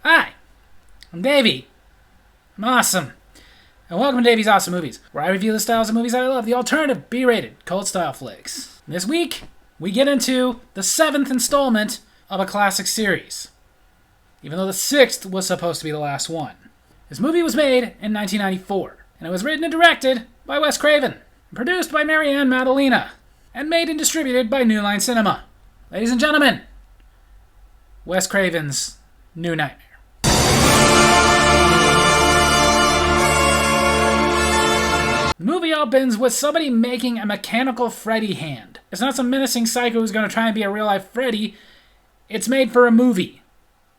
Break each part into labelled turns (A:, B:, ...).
A: Hi, I'm Davy. I'm awesome. And welcome to Davy's Awesome Movies, where I review the styles of movies that I love, the alternative B-rated cult-style flicks. This week, we get into the 7th installment of a classic series, even though the 6th was supposed to be the last one. This movie was made in 1994, and it was written and directed by Wes Craven, and produced by Marianne Madalena, and made and distributed by New Line Cinema. Ladies and gentlemen, Wes Craven's New Nightmare. The movie opens with somebody making a mechanical Freddy hand. It's not some menacing psycho who's going to try and be a real-life Freddy. It's made for a movie.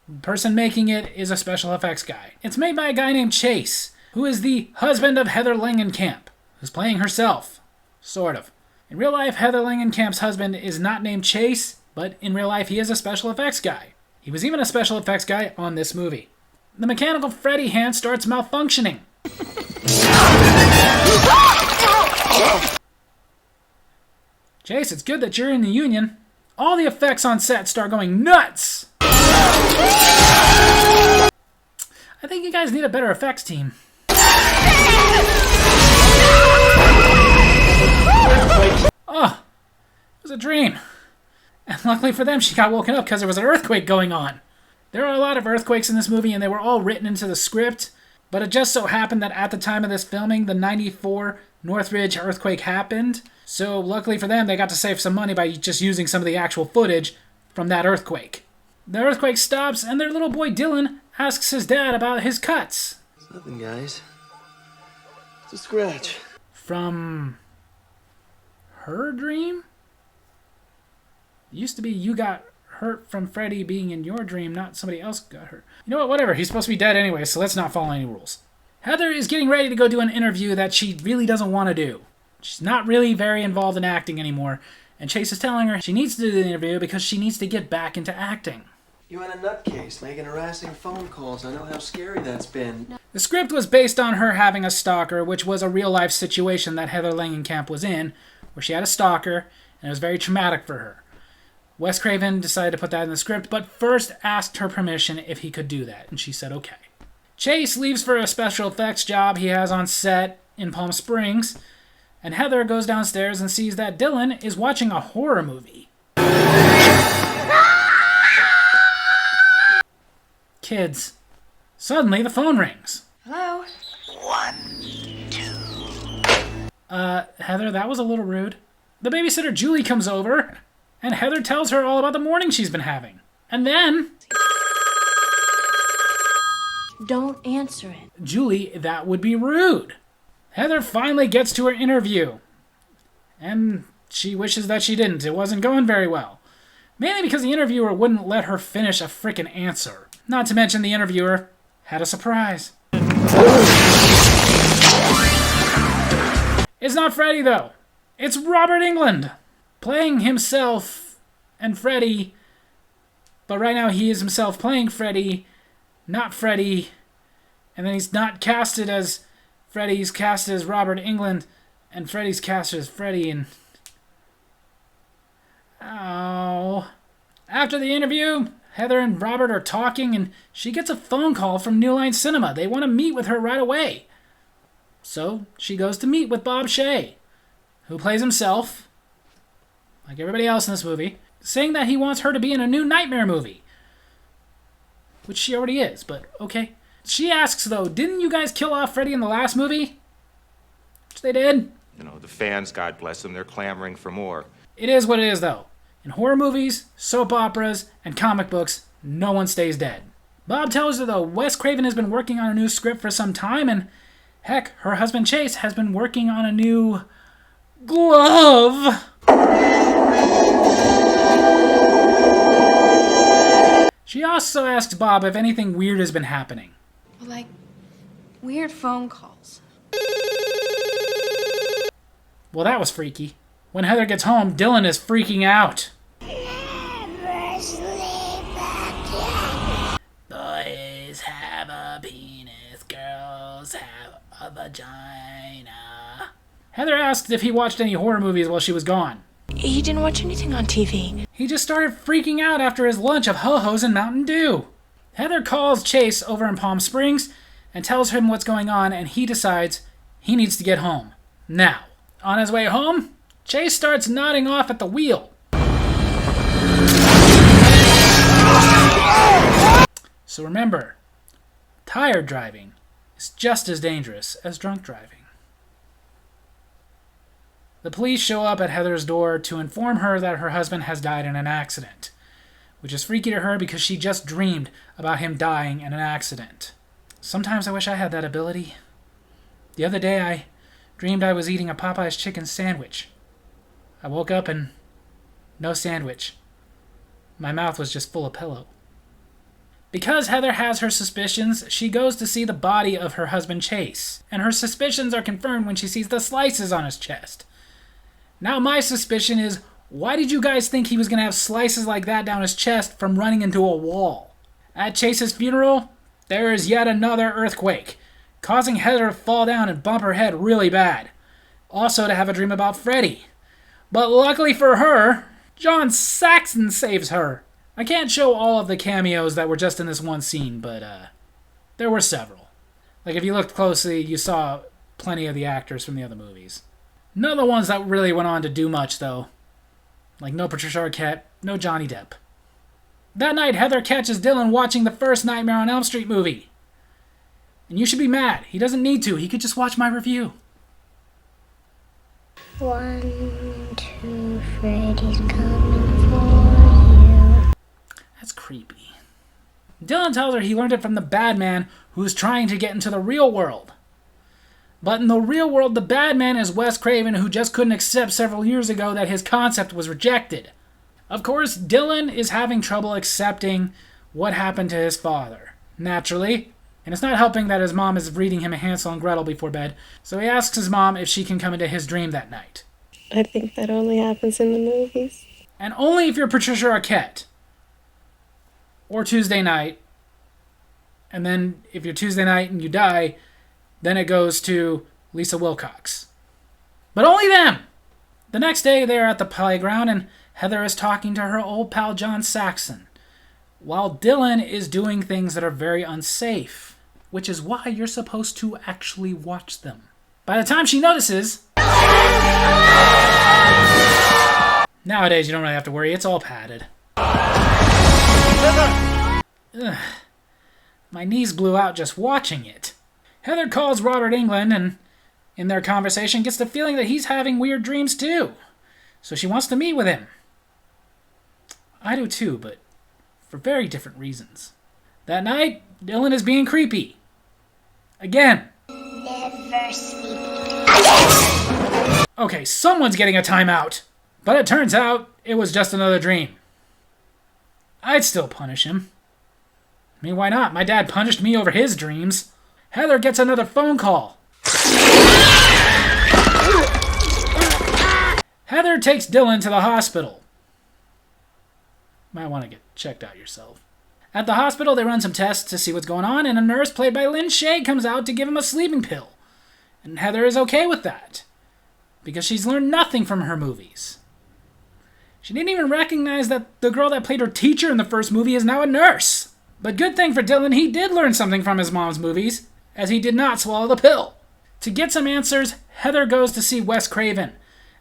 A: The person making it is a special effects guy. It's made by a guy named Chase, who is the husband of Heather Langenkamp, who's playing herself. Sort of. In real life, Heather Langenkamp's husband is not named Chase, but in real life he is a special effects guy. He was even a special effects guy on this movie. The mechanical Freddy hand starts malfunctioning. Chase, it's good that you're in the union. All the effects on set start going nuts. I think you guys need a better effects team. Oh, it was a dream. And luckily for them, she got woken up because there was an earthquake going on. There are a lot of earthquakes in this movie, and they were all written into the script. But it just so happened that at the time of this filming, the 94 Northridge earthquake happened. So luckily for them, they got to save some money by just using some of the actual footage from that earthquake. The earthquake stops, and their little boy Dylan asks his dad about his cuts.
B: It's nothing, guys. It's a scratch.
A: From her dream? It used to be you got hurt from Freddy being in your dream, not somebody else got hurt. You know what? Whatever. He's supposed to be dead anyway, so let's not follow any rules. Heather is getting ready to go do an interview that she really doesn't want to do. She's not really very involved in acting anymore, and Chase is telling her she needs to do the interview because she needs to get back into acting.
B: You had a nutcase making harassing phone calls. I know how scary that's been.
A: The script was based on her having a stalker, which was a real-life situation that Heather Langenkamp was in, where she had a stalker, and it was very traumatic for her. Wes Craven decided to put that in the script, but first asked her permission if he could do that, and she said okay. Chase leaves for a special effects job he has on set in Palm Springs, and Heather goes downstairs and sees that Dylan is watching a horror movie. Kids. Suddenly the phone rings.
C: Hello?
D: 1, 2.
A: Heather, that was a little rude. The babysitter Julie comes over, and Heather tells her all about the morning she's been having. And then...
C: Don't answer it.
A: Julie, that would be rude. Heather finally gets to her interview. And she wishes that she didn't. It wasn't going very well. Mainly because the interviewer wouldn't let her finish a frickin' answer. Not to mention the interviewer had a surprise. It's not Freddy, though. It's Robert Englund, playing himself and Freddy. But right now he is himself playing Freddy, not Freddy. And then he's not casted as Freddy, he's casted as Robert Englund. And Freddy's casted as Freddy, and... Ow. After the interview, Heather and Robert are talking, and she gets a phone call from New Line Cinema. They want to meet with her right away. So she goes to meet with Bob Shea, who plays himself, like everybody else in this movie, saying that he wants her to be in a new Nightmare movie. Which she already is, but okay. She asks, though, didn't you guys kill off Freddy in the last movie? Which they did.
E: You know, the fans, God bless them, they're clamoring for more.
A: It is what it is, though. In horror movies, soap operas, and comic books, no one stays dead. Bob tells her, though, Wes Craven has been working on a new script for some time, and heck, her husband Chase has been working on a new glove. She also asks Bob if anything weird has been happening.
C: Like, weird phone calls.
A: Well, that was freaky. When Heather gets home, Dylan is freaking out.
D: Never sleep again.
A: Boys have a penis, girls have a vagina. Heather asked if he watched any horror movies while she was gone.
C: He didn't watch anything on TV.
A: He just started freaking out after his lunch of Ho-Hos and Mountain Dew. Heather calls Chase over in Palm Springs and tells him what's going on, and he decides he needs to get home. Now, on his way home, Chase starts nodding off at the wheel. So remember, tired driving is just as dangerous as drunk driving. The police show up at Heather's door to inform her that her husband has died in an accident, which is freaky to her because she just dreamed about him dying in an accident. Sometimes I wish I had that ability. The other day I dreamed I was eating a Popeye's chicken sandwich. I woke up and no sandwich. My mouth was just full of pillow. Because Heather has her suspicions, she goes to see the body of her husband Chase, and her suspicions are confirmed when she sees the slices on his chest. Now my suspicion is, why did you guys think he was going to have slices like that down his chest from running into a wall? At Chase's funeral, there is yet another earthquake, causing Heather to fall down and bump her head really bad. Also to have a dream about Freddy. But luckily for her, John Saxon saves her. I can't show all of the cameos that were just in this one scene, but there were several. Like if you looked closely, you saw plenty of the actors from the other movies. None of the ones that really went on to do much, though. Like no Patricia Arquette, no Johnny Depp. That night, Heather catches Dylan watching the first Nightmare on Elm Street movie. And you should be mad. He doesn't need to. He could just watch my review.
D: 1, 2, Freddy's coming for you.
A: That's creepy. Dylan tells her he learned it from the bad man who's trying to get into the real world. But in the real world, the bad man is Wes Craven, who just couldn't accept several years ago that his concept was rejected. Of course, Dylan is having trouble accepting what happened to his father, naturally. And it's not helping that his mom is reading him a Hansel and Gretel before bed, so he asks his mom if she can come into his dream that night.
F: I think that only happens in the movies.
A: And only if you're Patricia Arquette. Or Tuesday Night. And then if you're Tuesday Night and you die, then it goes to Lisa Wilcox. But only them! The next day they're at the playground and Heather is talking to her old pal John Saxon, while Dylan is doing things that are very unsafe, which is why you're supposed to actually watch them. By the time she notices... Nowadays you don't really have to worry, it's all padded. Ugh. My knees blew out just watching it. Heather calls Robert Englund and, in their conversation, gets the feeling that he's having weird dreams too. So she wants to meet with him. I do too, but for very different reasons. That night, Dylan is being creepy. Again.
D: Never sleep.
A: Okay, someone's getting a timeout. But it turns out it was just another dream. I'd still punish him. I mean, why not? My dad punished me over his dreams. Heather gets another phone call. Heather takes Dylan to the hospital. Might want to get checked out yourself. At the hospital, they run some tests to see what's going on, and a nurse played by Lynn Shay comes out to give him a sleeping pill. And Heather is okay with that, because she's learned nothing from her movies. She didn't even recognize that the girl that played her teacher in the first movie is now a nurse. But good thing for Dylan, he did learn something from his mom's movies, as he did not swallow the pill. To get some answers, Heather goes to see Wes Craven,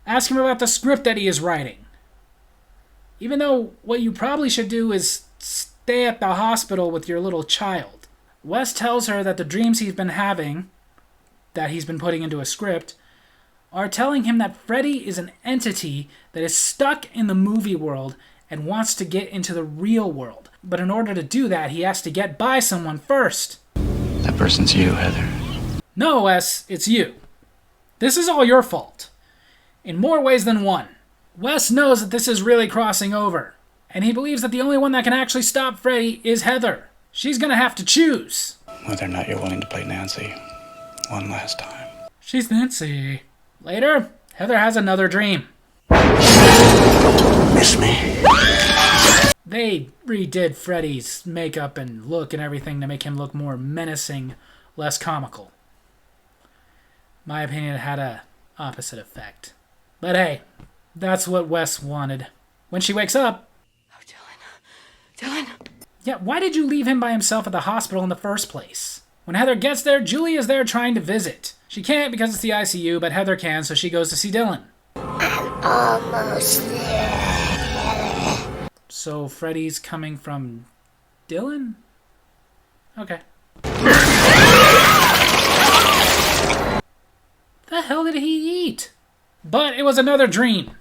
A: ask him about the script that he is writing. Even though what you probably should do is stay at the hospital with your little child. Wes tells her that the dreams he's been having, that he's been putting into a script, are telling him that Freddy is an entity that is stuck in the movie world and wants to get into the real world. But in order to do that, he has to get by someone first.
G: That person's you, Heather.
A: No, Wes, it's you. This is all your fault. In more ways than one. Wes knows that this is really crossing over, and he believes that the only one that can actually stop Freddy is Heather. She's gonna have to choose.
G: Whether or not you're willing to play Nancy one last time.
A: She's Nancy. Later, Heather has another dream.
G: Miss me?
A: They redid Freddy's makeup and look and everything to make him look more menacing, less comical. My opinion, it had a opposite effect. But hey, that's what Wes wanted. When she wakes up...
C: Oh, Dylan. Dylan.
A: Yeah, why did you leave him by himself at the hospital in the first place? When Heather gets there, Julie is there trying to visit. She can't because it's the ICU, but Heather can, so she goes to see Dylan.
D: I'm almost there.
A: So Freddy's coming from Dylan? Okay. The hell did he eat? But it was another dream.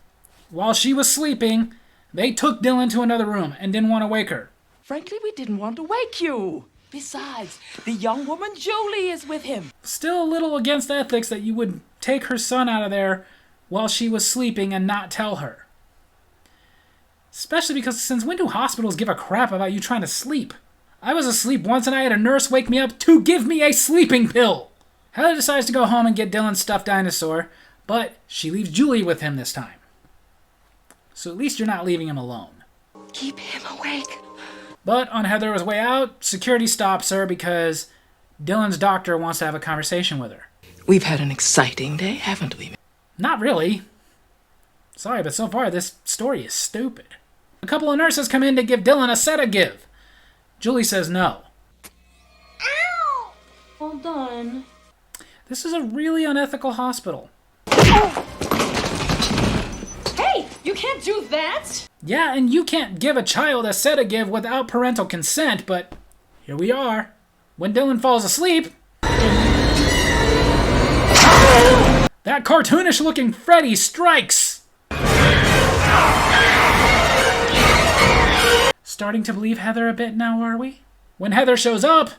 A: While she was sleeping, they took Dylan to another room and didn't want to wake her.
H: Frankly, we didn't want to wake you. Besides, the young woman Julie is with him.
A: Still a little against ethics that you would take her son out of there while she was sleeping and not tell her. Especially because since when do hospitals give a crap about you trying to sleep? I was asleep once and I had a nurse wake me up to give me a sleeping pill. Heather decides to go home and get Dylan's stuffed dinosaur, but she leaves Julie with him this time. So at least you're not leaving him alone.
H: Keep him awake.
A: But on Heather's way out, security stops her because Dylan's doctor wants to have a conversation with her.
H: We've had an exciting day, haven't we?
A: Not really. Sorry, but so far this story is stupid. A couple of nurses come in to give Dylan a sedative. Julie says no.
C: Ow! Well done.
A: This is a really unethical hospital.
C: Hey, you can't do that!
A: Yeah, and you can't give a child a sedative without parental consent, but here we are. When Dylan falls asleep, that cartoonish-looking Freddy strikes. Starting to believe Heather a bit now, are we? When Heather shows up,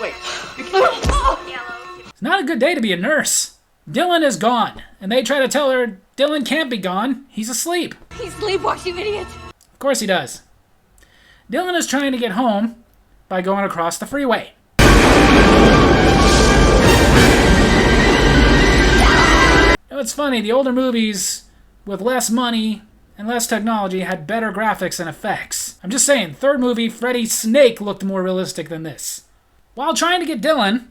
H: Wait.
A: it's not a good day to be a nurse. Dylan is gone, and they try to tell her Dylan can't be gone. He's asleep.
C: He sleepwalks, you idiot!
A: Of course he does. Dylan is trying to get home by going across the freeway. You know, it's funny, the older movies with less money and less technology had better graphics and effects. I'm just saying, third movie, Freddy's snake looked more realistic than this. While trying to get Dylan,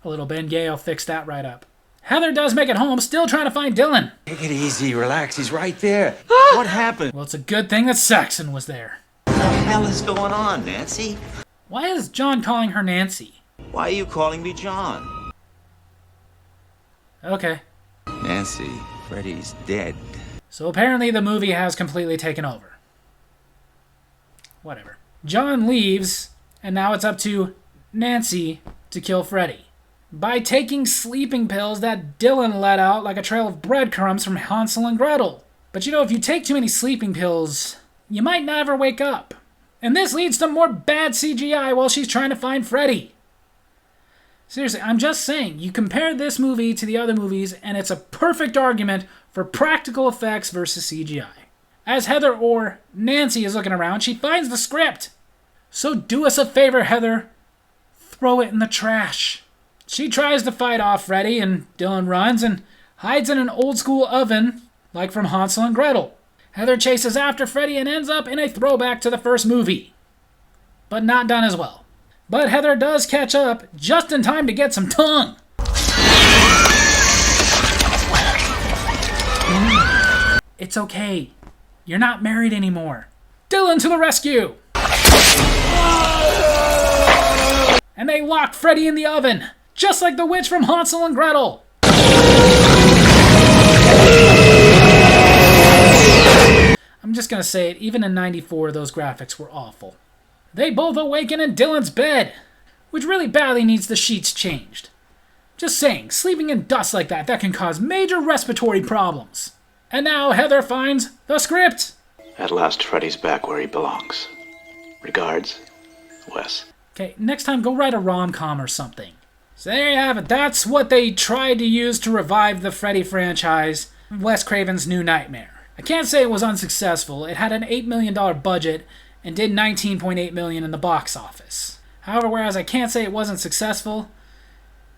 A: a little Ben Gale fixed that right up. Heather does make it home, still trying to find Dylan.
I: Take it easy, relax, he's right there. What happened?
A: Well, it's a good thing that Saxon was there.
I: What the hell is going on, Nancy?
A: Why is John calling her Nancy?
I: Why are you calling me John?
A: Okay.
I: Nancy, Freddy's dead.
A: So apparently the movie has completely taken over. Whatever. John leaves, and now it's up to Nancy to kill Freddy. By taking sleeping pills that Dylan let out like a trail of breadcrumbs from Hansel and Gretel. But you know, if you take too many sleeping pills, you might never wake up. And this leads to more bad CGI while she's trying to find Freddy. Seriously, I'm just saying, you compare this movie to the other movies, and it's a perfect argument for practical effects versus CGI. As Heather, or Nancy, is looking around, she finds the script. So do us a favor, Heather. Throw it in the trash. She tries to fight off Freddy, and Dylan runs and hides in an old-school oven, like from Hansel and Gretel. Heather chases after Freddy and ends up in a throwback to the first movie. But not done as well. But Heather does catch up just in time to get some tongue. It's okay. You're not married anymore. Dylan to the rescue! And they locked Freddy in the oven, just like the witch from Hansel and Gretel. I'm just gonna say it, even in '94, those graphics were awful. They both awaken in Dylan's bed, which really badly needs the sheets changed. Just saying, sleeping in dust like that can cause major respiratory problems. And now Heather finds the script.
G: At last, Freddy's back where he belongs. Regards, Wes.
A: Okay, next time go write a rom-com or something. So there you have it. That's what they tried to use to revive the Freddy franchise, Wes Craven's New Nightmare. I can't say it was unsuccessful. It had an $8 million budget and did $19.8 million in the box office. However, whereas I can't say it wasn't successful,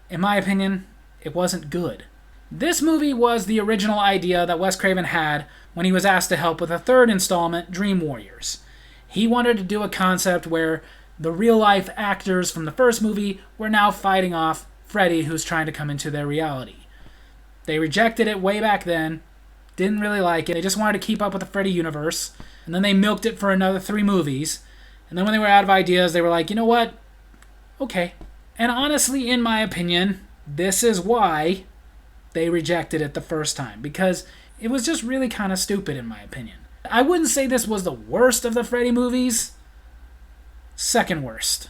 A: in my opinion, it wasn't good. This movie was the original idea that Wes Craven had when he was asked to help with a third installment, Dream Warriors. He wanted to do a concept where the real-life actors from the first movie were now fighting off Freddy, who's trying to come into their reality. They rejected it way back then, didn't really like it. They just wanted to keep up with the Freddy universe, And then they milked it for another 3 movies. And then when they were out of ideas, they were like, you know what? Okay. And honestly, in my opinion, this is why they rejected it the first time. Because it was just really kind of stupid, in my opinion. I wouldn't say this was the worst of the Freddy movies. Second worst.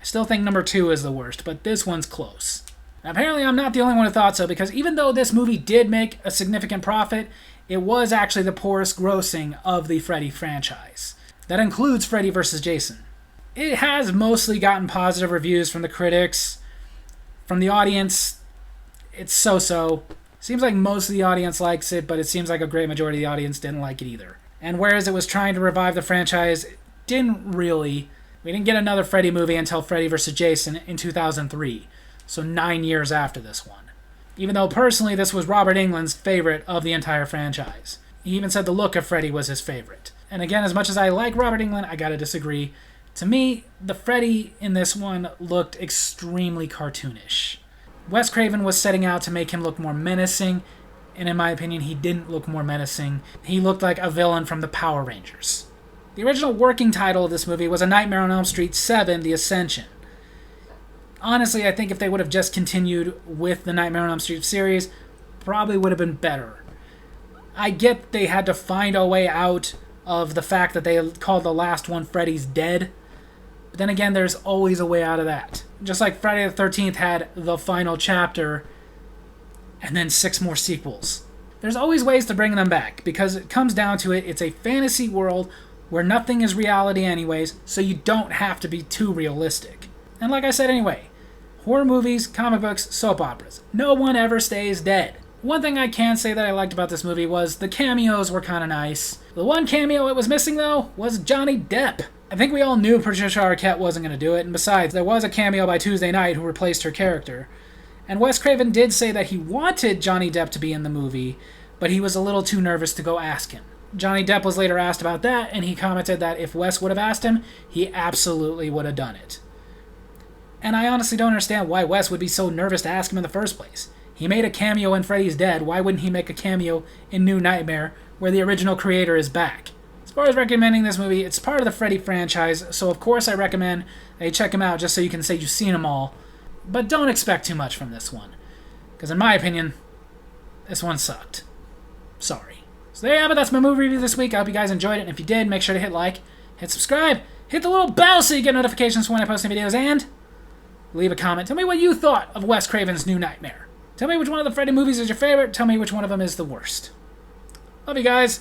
A: I still think number 2 is the worst, but this one's close. Now, apparently I'm not the only one who thought so, because even though this movie did make a significant profit, it was actually the poorest grossing of the Freddy franchise. That includes Freddy vs. Jason. It has mostly gotten positive reviews from the critics. From the audience, it's so-so. Seems like most of the audience likes it, but it seems like a great majority of the audience didn't like it either. And whereas it was trying to revive the franchise, it didn't really. We didn't get another Freddy movie until Freddy vs. Jason in 2003, so 9 years after this one. Even though personally this was Robert Englund's favorite of the entire franchise. He even said the look of Freddy was his favorite. And again, as much as I like Robert Englund, I gotta disagree. To me, the Freddy in this one looked extremely cartoonish. Wes Craven was setting out to make him look more menacing, and in my opinion, he didn't look more menacing. He looked like a villain from the Power Rangers. The original working title of this movie was A Nightmare on Elm Street 7, The Ascension. Honestly, I think if they would have just continued with the Nightmare on Elm Street series, probably would have been better. I get they had to find a way out of the fact that they called the last one Freddy's Dead, but then again, there's always a way out of that. Just like Friday the 13th had the final chapter, and then 6 more sequels. There's always ways to bring them back, because it comes down to it, it's a fantasy world where nothing is reality anyways, so you don't have to be too realistic. And like I said anyway, horror movies, comic books, soap operas. No one ever stays dead. One thing I can say that I liked about this movie was the cameos were kind of nice. The one cameo it was missing, though, was Johnny Depp. I think we all knew Patricia Arquette wasn't going to do it, and besides, there was a cameo by Tuesday Knight who replaced her character. And Wes Craven did say that he wanted Johnny Depp to be in the movie, but he was a little too nervous to go ask him. Johnny Depp was later asked about that, and he commented that if Wes would have asked him, he absolutely would have done it. And I honestly don't understand why Wes would be so nervous to ask him in the first place. He made a cameo in Freddy's Dead, why wouldn't he make a cameo in New Nightmare, where the original creator is back? As far as recommending this movie, it's part of the Freddy franchise, so of course I recommend that you check them out just so you can say you've seen them all. But don't expect too much from this one, because in my opinion, this one sucked. Sorry. So there you have it, that's my movie review this week. I hope you guys enjoyed it, and if you did, make sure to hit like, hit subscribe, hit the little bell so you get notifications when I post new videos, and leave a comment. Tell me what you thought of Wes Craven's New Nightmare. Tell me which one of the Freddy movies is your favorite. Tell me which one of them is the worst. Love you guys.